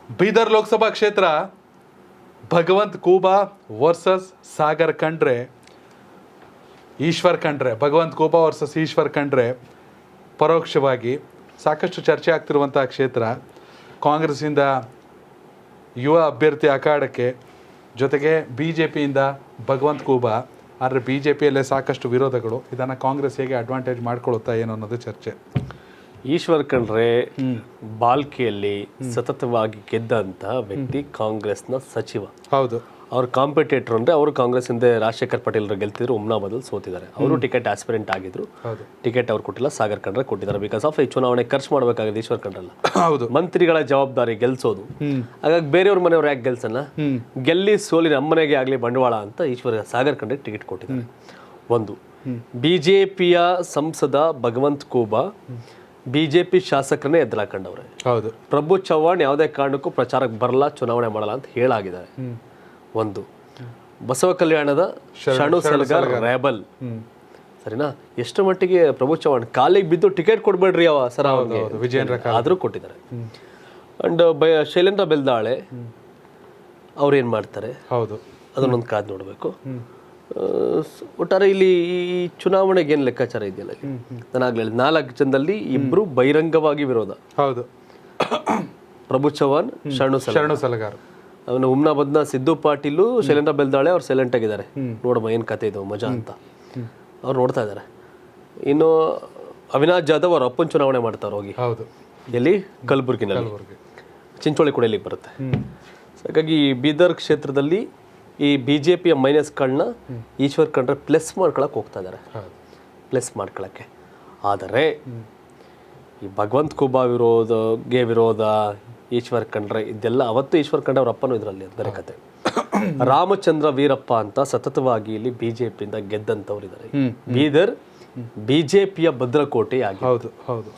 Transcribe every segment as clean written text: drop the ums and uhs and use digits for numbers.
ಬೀದರ್ ಲೋಕಸಭಾ ಕ್ಷೇತ್ರ Bhagwant Khuba versus Sagar Khandre, Eshwar Khandre. Bhagwant Khuba versus Eshwar Khandre ಪರೋಕ್ಷವಾಗಿ ಸಾಕಷ್ಟು ಚರ್ಚೆ ಆಗ್ತಿರುವಂಥ ಕ್ಷೇತ್ರ. ಕಾಂಗ್ರೆಸ್ಸಿಂದ ಯುವ ಅಭ್ಯರ್ಥಿ ಅಖಾಡಕ್ಕೆ, ಜೊತೆಗೆ ಬಿ ಜೆ ಪಿಯಿಂದ ಭಗವಂತ್ ಖೂಬಾ. ಆದರೆ ಬಿ ಜೆ ಪಿಯಲ್ಲೇ ಸಾಕಷ್ಟು ವಿರೋಧಗಳು. ಇದನ್ನು ಕಾಂಗ್ರೆಸ್ ಹೇಗೆ ಅಡ್ವಾಂಟೇಜ್ ಮಾಡ್ಕೊಳ್ಳುತ್ತಾ ಏನು ಅನ್ನೋದು ಚರ್ಚೆ. ಈಶ್ವರ್ ಖಂಡ್ರೆ ಬಾಲ್ಕಿಯಲ್ಲಿ ಸತತವಾಗಿ ಗೆದ್ದಂಥ ವ್ಯಕ್ತಿ, ಕಾಂಗ್ರೆಸ್ನ ಸಚಿವ. ಹೌದು. ಅವ್ರ ಕಾಂಪಿಟೇಟರ್ ಅಂದರೆ ಅವರು ಕಾಂಗ್ರೆಸ್ ಹಿಂದೆ ರಾಜಶೇಖರ್ ಪಟೇಲ್ ಗೆಲ್ತಿದ್ರು, ಉಮ್ನಾಬಾದಲ್ಲಿ ಸೋತಿದ್ದಾರೆ. ಅವರು ಟಿಕೆಟ್ ಆಸ್ಪಿರೆಂಟ್ ಆಗಿದ್ರು. ಟಿಕೆಟ್ ಅವ್ರು ಕೊಟ್ಟಿಲ್ಲ, ಸಾಗರ್ ಖಂಡ್ರೆ ಕೊಟ್ಟಿದ್ದಾರೆ. ಬಿಕಾಸ್ ಆಫ್ ಈ ಚುನಾವಣೆ ಖರ್ಚು ಮಾಡಬೇಕಾಗಿದೆ ಈಶ್ವರ್ ಖಂಡ್ರಲ್ಲ. ಹೌದು. ಮಂತ್ರಿಗಳ ಜವಾಬ್ದಾರಿ ಗೆಲ್ಸೋದು. ಹಾಗಾಗಿ ಬೇರೆಯವ್ರ ಮನೆಯವ್ರು ಯಾಕೆ ಗೆಲ್ಸಲ್ಲ, ಗೆಲ್ಲಿ ಸೋಲಿ ನಮ್ಮನೆಗೆ ಆಗಲಿ ಬಂಡವಾಳ ಅಂತ ಸಾಗರ್ ಖಂಡ್ರೆ ಟಿಕೆಟ್ ಕೊಟ್ಟಿದ್ದಾರೆ. ಒಂದು, ಬಿಜೆಪಿಯ ಸಂಸದ ಭಗವಂತ್ ಖೂಬಾ ಬಿಜೆಪಿ ಶಾಸಕರನ್ನೇ ಎದುರಾಕೊಂಡವ್ರೆ. ಹೌದು. ಪ್ರಭು ಚವ್ಹಾಣ್ ಯಾವುದೇ ಕಾರಣಕ್ಕೂ ಪ್ರಚಾರಕ್ಕೆ ಬರಲ್ಲ, ಚುನಾವಣೆ ಮಾಡಲ್ಲ ಅಂತ ಹೇಳಾಗಿದ್ದಾರೆ. ಒಂದು, ಬಸವ ಕಲ್ಯಾಣದ ಶರಣು ಸಲಗರ್ ರೇಬಲ್. ಸರಿನಾ? ಎಷ್ಟು ಮಟ್ಟಿಗೆ ಪ್ರಭು ಚವ್ಹಾಣ್ ಕಾಲಿಗೆ ಬಿದ್ದು ಟಿಕೆಟ್ ಕೊಡ್ಬೇಡ್ರಿ ಅವ ಸರ್ ಆದ್ರೂ ಕೊಟ್ಟಿದ್ದಾರೆ. ಅಂಡ್ ಶೈಲೇಂದ್ರ ಬೆಲ್ದಾಳೆ ಅವ್ರು ಏನ್ ಮಾಡ್ತಾರೆ, ಹೌದು, ಅದನ್ನೊಂದು ಕಾದ್ ನೋಡ್ಬೇಕು. ಒಟ್ಟಾರೆ ಇಲ್ಲಿ ಈ ಚುನಾವಣೆಗೆ ಏನು ಲೆಕ್ಕಾಚಾರ ಇದೆಯಲ್ಲ, ನಾನಾಗ್ಲೇ 4 ಜನದಲ್ಲಿ ಇಬ್ರು ಬಹಿರಂಗವಾಗಿ ವಿರೋಧ. ಹೌದು. ಪ್ರಭು ಚವ್ಹಾಣ್, ಶರಣು ಸಲಗಾರ್. ಅವನು ಹುಮ್ನಾಬಾದ್ನ ಸಿದ್ದು ಪಾಟೀಲು, ಶೈಲೇಂದ್ರ ಬೆಲ್ದಾಳೆ ಅವ್ರು ಸೈಲೆಂಟ್ ಆಗಿದ್ದಾರೆ. ನೋಡಮ್ಮ ಏನ್ ಕತೆ ಇದು ಮಜಾ ಅಂತ ಅವ್ರು ನೋಡ್ತಾ ಇದ್ದಾರೆ. ಇನ್ನು ಅವಿನಾಶ್ ಜಾಧವ್ ಅವ್ರ ಅಪ್ಪನ ಚುನಾವಣೆ ಮಾಡ್ತಾರೆ ಹೋಗಿ. ಹೌದು. ಎಲ್ಲಿ? ಕಲಬುರ್ಗಿನಲ್ಲಿ. ಚಿಂಚೋಳಿ ಕೂಡ ಇಲ್ಲಿಗೆ ಬರುತ್ತೆ. ಹಾಗಾಗಿ ಬೀದರ್ ಕ್ಷೇತ್ರದಲ್ಲಿ ಈ ಬಿಜೆಪಿಯ ಮೈನಸ್ಗಳನ್ನ ಈಶ್ವರ್ ಖಂಡ್ರೆ ಪ್ಲಸ್ ಮಾಡ್ಕೊಳಕ್ಕೆ ಹೋಗ್ತಾ ಇದ್ದಾರೆ. ಪ್ಲಸ್ ಮಾಡ್ಕೊಳಕ್ಕೆ. ಆದರೆ ಈ ಭಗವಂತ್ ಖೂಬಾ ವಿರೋಧ ಈಶ್ವರ್ ಖಂಡ್ರೆ ಇದೆಲ್ಲ ಅವತ್ತು ಈಶ್ವರ್ ಖಂಡ್ರೆ ಅವ್ರ ಅಪ್ಪನೂ ಇದರಲ್ಲಿ ಬೇರೆ ಕತೆ. ರಾಮಚಂದ್ರ ವೀರಪ್ಪ ಅಂತ ಸತತವಾಗಿ ಇಲ್ಲಿ ಬಿಜೆಪಿಯಿಂದ ಗೆದ್ದಂಥವ್ರು ಇದ್ದಾರೆ. ಬೀದರ್ ಬಿಜೆಪಿಯ ಭದ್ರಕೋಟೆ ಆಗಿದೆ. ಹೌದು, ಹೌದು.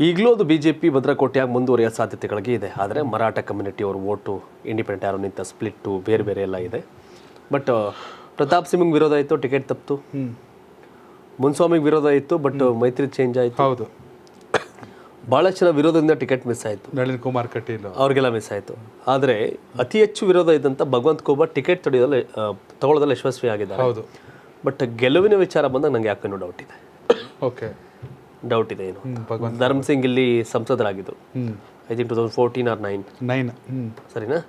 ಈಗಲೂ ಅದು ಬಿಜೆಪಿ ಭದ್ರಕೋಟೆಯಾಗಿ ಮುಂದುವರಿಯೋ ಸಾಧ್ಯತೆಗಳಿಗೆ ಇದೆ. ಆದರೆ ಮರಾಠ ಕಮ್ಯುನಿಟಿ ಅವ್ರ ವೋಟು, ಇಂಡಿಪೆಂಡೆಂಟ್ ಯಾರು ನಿಂತ ಸ್ಪ್ಲಿಟ್ಟು, ಬೇರೆ ಬೇರೆ ಎಲ್ಲ ಇದೆ. ಬಟ್ ಪ್ರತಾಪ್ ಸಿಂಗ್ ವಿರೋಧ ಇತ್ತು, ಟಿಕೆಟ್ ತಪ್ಪಿತು. ಮುನ್ಸ್ವಾಮಿಗೆ ವಿರೋಧ ಇತ್ತು, ಬಟ್ ಮೈತ್ರಿ ಚೇಂಜ್ ಆಯಿತು. ಹೌದು. ಭಾಳಷ್ಟು ಜನ ವಿರೋಧದಿಂದ ಟಿಕೆಟ್ ಮಿಸ್ ಆಯಿತು. ನಳಿನ್ ಕುಮಾರ್ ಕಟೀಲ್ ಅವ್ರಿಗೆಲ್ಲ ಮಿಸ್ ಆಯಿತು. ಆದರೆ ಅತಿ ಹೆಚ್ಚು ವಿರೋಧ ಇದ್ದಂಥ ಭಗವಂತ್ ಖೂಬಾ ಟಿಕೆಟ್ ತಗೊಳ್ಳೋದ್ರಲ್ಲಿ ಯಶಸ್ವಿ ಆಗಿದ್ದಾರೆ. ಹೌದು. ಬಟ್ ಗೆಲುವಿನ ವಿಚಾರ ಬಂದಾಗ ನಂಗೆ ಯಾಕೇನೋ ಡೌಟ್ ಇದೆ. ಓಕೆ, ಡೌಟ್ ಇದೆ. ಏನು, ಧರ್ಮ್ ಸಿಂಗ್ ಇಲ್ಲಿ ಸಂಸದರಾಗಿದ್ರು, ಐ ಥಿಂಕ್ 2014 or 9. ಸರಿನಾ?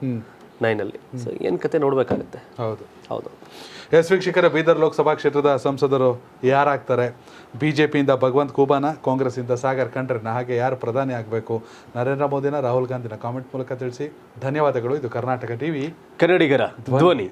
9 ಸೊ ಏನು ಕತೆ ನೋಡಬೇಕಾಗುತ್ತೆ. ಹೌದು, ಹೌದು. ಎಸ್ ವೀಕ್ಷಕರ, ಬೀದರ್ ಲೋಕಸಭಾ ಕ್ಷೇತ್ರದ ಸಂಸದರು ಯಾರಾಗ್ತಾರೆ? ಬಿಜೆಪಿಯಿಂದ ಭಗವಂತ್ ಖೂಬಾನ, ಕಾಂಗ್ರೆಸ್ಸಿಂದ ಸಾಗರ್ ಖಂಡ್ರೆನ, ಹಾಗೆ ಯಾರು ಪ್ರಧಾನಿ ಆಗಬೇಕು? ನರೇಂದ್ರ ಮೋದಿನ, ರಾಹುಲ್ ಗಾಂಧಿನ? ಕಾಮೆಂಟ್ ಮೂಲಕ ತಿಳಿಸಿ. ಧನ್ಯವಾದಗಳು. ಇದು ಕರ್ನಾಟಕ ಟಿವಿ, ಕನ್ನಡಿಗರ ಧ್ವನಿ.